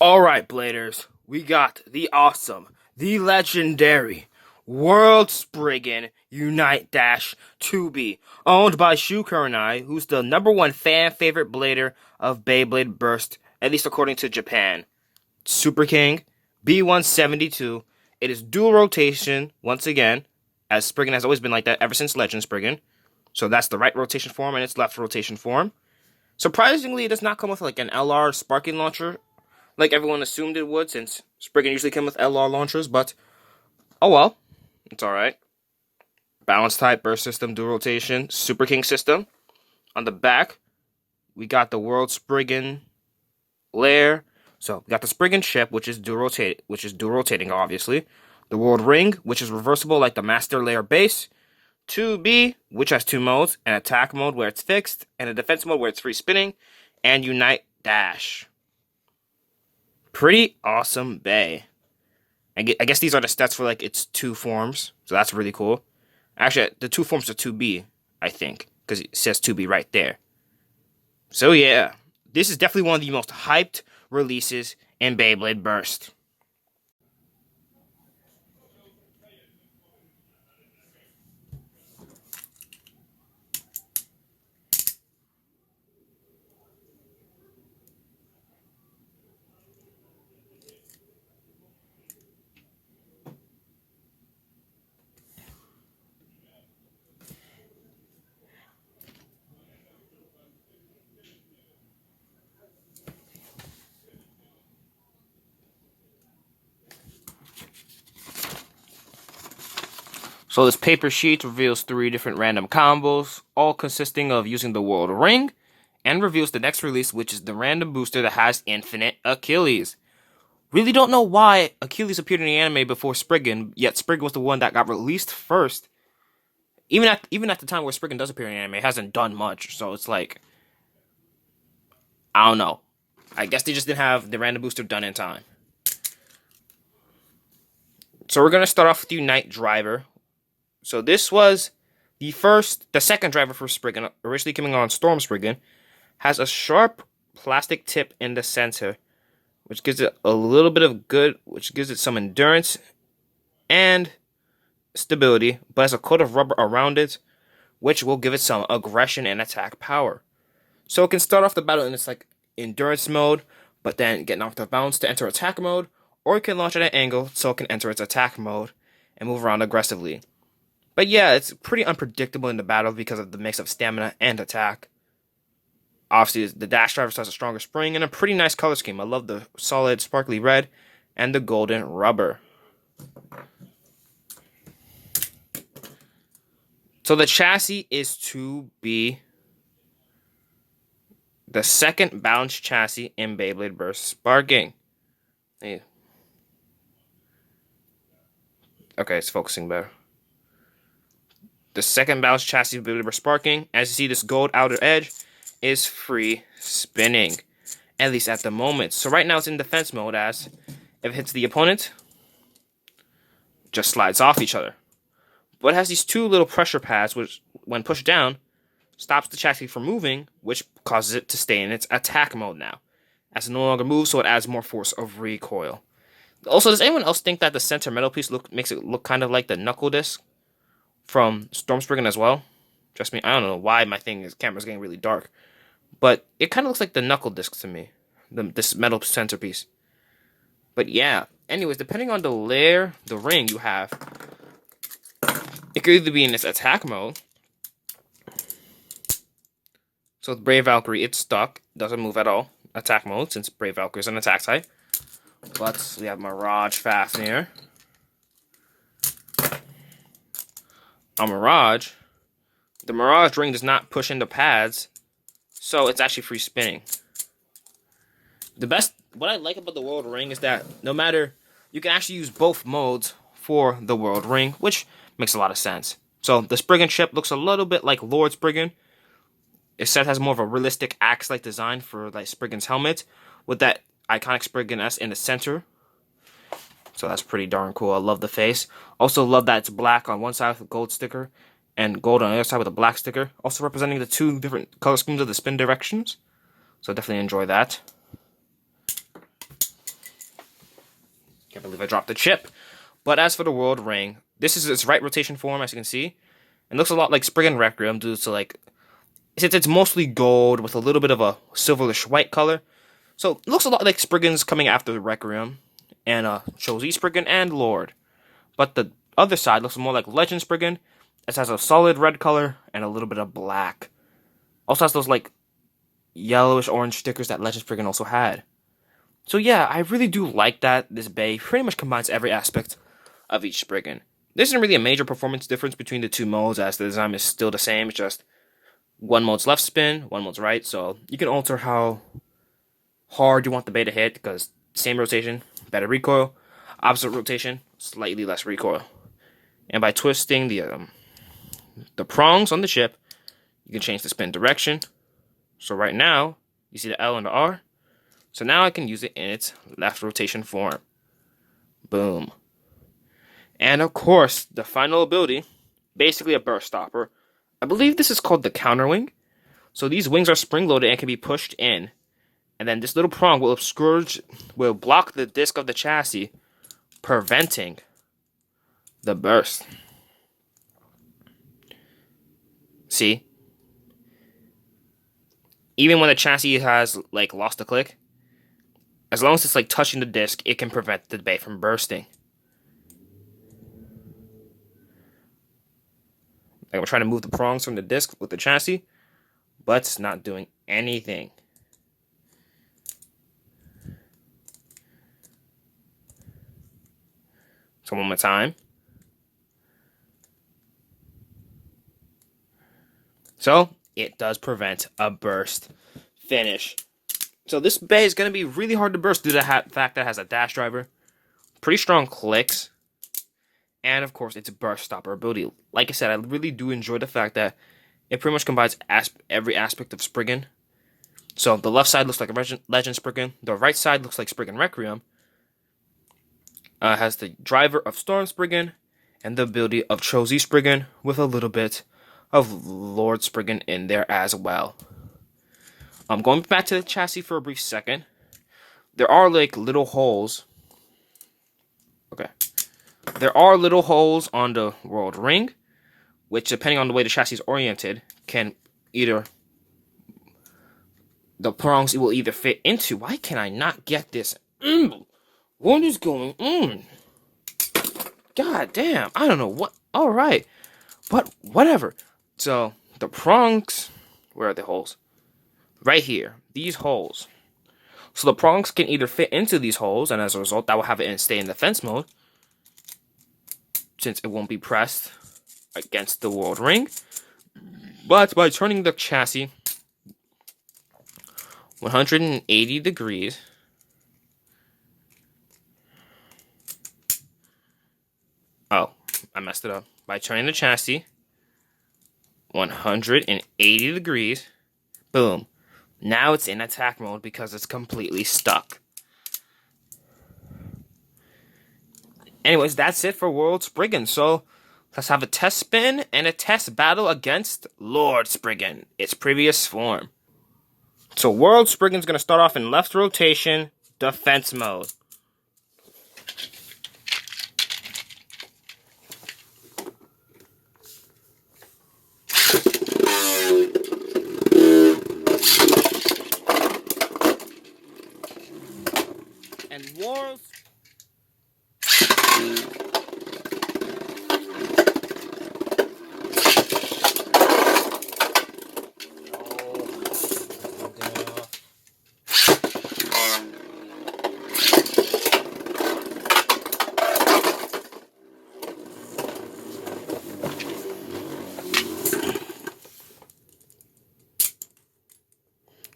Alright, Bladers, we got the awesome, the legendary World Spriggan Unite Dash 2B, owned by SuperKing, who's the #1 fan favorite blader of Beyblade Burst, at least according to Japan. SuperKing B172. It is dual rotation, once again, as Spriggan has always been like that ever since Legend Spriggan. So that's the right rotation form and its left rotation form. Surprisingly, it does not come with like an LR sparking launcher, like everyone assumed it would, since Spriggan usually came with LR launchers, but oh well, it's alright. Balance type, burst system, dual rotation, SuperKing system. On the back, we got the World Spriggan layer. So we got the Spriggan ship, which is dual rotating, obviously. The World Ring, which is reversible like the Master Layer base. 2B, which has two modes, an attack mode where it's fixed, and a defense mode where it's free spinning, and Unite Dash. Pretty awesome bay. I guess these are the stats for like its two forms, so that's really cool. Actually, the two forms are 2B, I think, because it says 2B right there. So yeah, this is definitely one of the most hyped releases in Beyblade Burst. So this paper sheet reveals 3 different random combos, all consisting of using the World Ring, and reveals the next release, which is the random booster that has Infinite Achilles. Really don't know why Achilles appeared in the anime before Spriggan, yet Spriggan was the one that got released first. Even at the time where Spriggan does appear in the anime, it hasn't done much, so it's like, I don't know. I guess they just didn't have the random booster done in time. So we're going to start off with the Unite driver. So this was the second driver for Spriggan, originally coming on Storm Spriggan, has a sharp plastic tip in the center, which gives it a little bit of which gives it some endurance and stability, but has a coat of rubber around it, which will give it some aggression and attack power. So it can start off the battle in its like endurance mode, but then get knocked off balance to enter attack mode, or it can launch at an angle so it can enter its attack mode and move around aggressively. But yeah, it's pretty unpredictable in the battle because of the mix of stamina and attack. Obviously, the Dash driver has a stronger spring and a pretty nice color scheme. I love the solid sparkly red and the golden rubber. So the chassis is to be the second balanced chassis in Beyblade Burst Sparking. Okay, it's focusing better. The second balanced chassis of Beyblade Burst Sparking. As you see, this gold outer edge is free spinning, at least at the moment. So right now it's in defense mode, as if it hits the opponent, just slides off each other. But it has these 2 little pressure pads, which, when pushed down, stops the chassis from moving, which causes it to stay in its attack mode now, as it no longer moves, so it adds more force of recoil. Also, does anyone else think that the center metal piece makes it look kind of like the knuckle disc from Storm Spriggan as well? Just me, I don't know why my camera's getting really dark, but it kind of looks like the knuckle disc to me, this metal centerpiece. But yeah, anyways, depending on the ring you have, it could either be in its attack mode. So with Brave Valkyrie, it's stuck, doesn't move at all. Attack mode, since Brave Valkyrie is an attack type. But we have Mirage Fafnir. On Mirage, the Mirage ring does not push into pads, so it's actually free spinning. What I like about the World Ring is that you can actually use both modes for the World Ring, which makes a lot of sense. So the Spriggan ship looks a little bit like Lord Spriggan. It has more of a realistic axe-like design for like Spriggan's helmet, with that iconic Spriggan S in the center. So that's pretty darn cool. I love the face. Also love that it's black on one side with a gold sticker, and gold on the other side with a black sticker. Also representing the 2 different color schemes of the spin directions. So definitely enjoy that. believe I dropped the chip. But as for the World Ring, this is its right rotation form, as you can see. It looks a lot like Spriggan Requiem due to, like, since it's mostly gold with a little bit of a silverish white color. So it looks a lot like Spriggan's coming after the Requiem, and Chosi Spriggan and Lord. But the other side looks more like Legend Spriggan. It has a solid red color and a little bit of black. Also has those, like, yellowish orange stickers that Legend Spriggan also had. So yeah, I really do like that this bay pretty much combines every aspect of each Spriggan. There isn't really a major performance difference between the two modes, as the design is still the same. It's just one mode's left spin, one mode's right, so you can alter how hard you want the bay to hit, because same rotation, better recoil, opposite rotation, slightly less recoil. And by twisting the prongs on the chip, you can change the spin direction. So right now, you see the L and the R. So now I can use it in its left rotation form. Boom. And of course, the final ability, basically a burst stopper. I believe this is called the counter wing. So these wings are spring-loaded and can be pushed in. And then this little prong will block the disc of the chassis, preventing the burst. See? Even when the chassis has, like, lost a click, as long as it's, like, touching the disc, it can prevent the bay from bursting. Like, I'm trying to move the prongs from the disc with the chassis, but it's not doing anything. So one more time. So it does prevent a burst finish. So this bay is going to be really hard to burst due to the fact that it has a dash driver, pretty strong clicks, and of course its burst stopper ability. Like I said, I really do enjoy the fact that it pretty much combines every aspect of Spriggan. So the left side looks like a Legend Spriggan, the right side looks like Spriggan Requiem, has the driver of Storm Spriggan, and the ability of Chosi Spriggan with a little bit of Lord Spriggan in there as well. I'm going back to the chassis for a brief second. There are, like, little holes. Okay. There are little holes on the World Ring, which, depending on the way the chassis is oriented, can either... the prongs it will either fit into. Why can I not get this? What is going on? God damn. I don't know what. Alright. But whatever. So, the prongs... where are the holes? Right here. These holes. So the prongs can either fit into these holes, and as a result, that will have it stay in defense mode, since it won't be pressed against the World Ring. But by turning the chassis 180 degrees, oh, I messed it up. By turning the chassis 180 degrees, boom. Now it's in attack mode because it's completely stuck. Anyways, that's it for World Spriggan. So, let's have a test spin and a test battle against Lord Spriggan, its previous form. So, World Spriggan's going to start off in left rotation, defense mode. And World...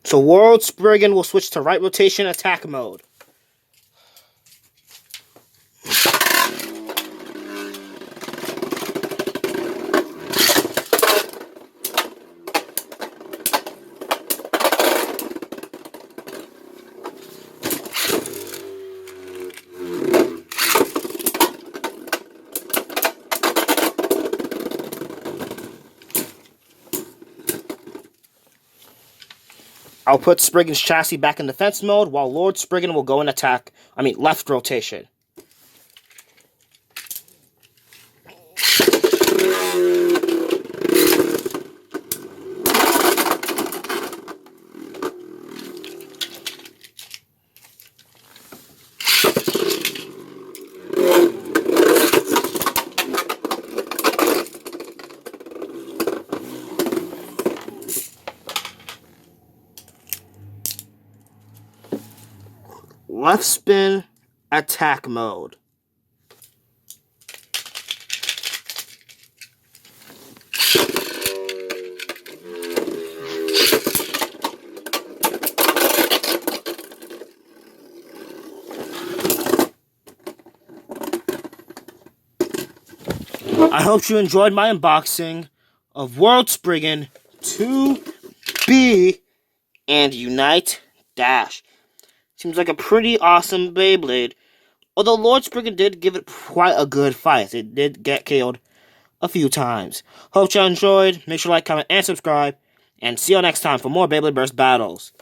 So World Spriggan will switch to right rotation attack mode. I'll put Spriggan's chassis back in defense mode, while Lord Spriggan will go in left rotation. Left spin, attack mode. I hope you enjoyed my unboxing of World Spriggan 2B and Unite Dash. Seems like a pretty awesome Beyblade. Although Lord Spriggan did give it quite a good fight. It did get killed a few times. Hope you enjoyed. Make sure to like, comment, and subscribe. And see you next time for more Beyblade Burst battles.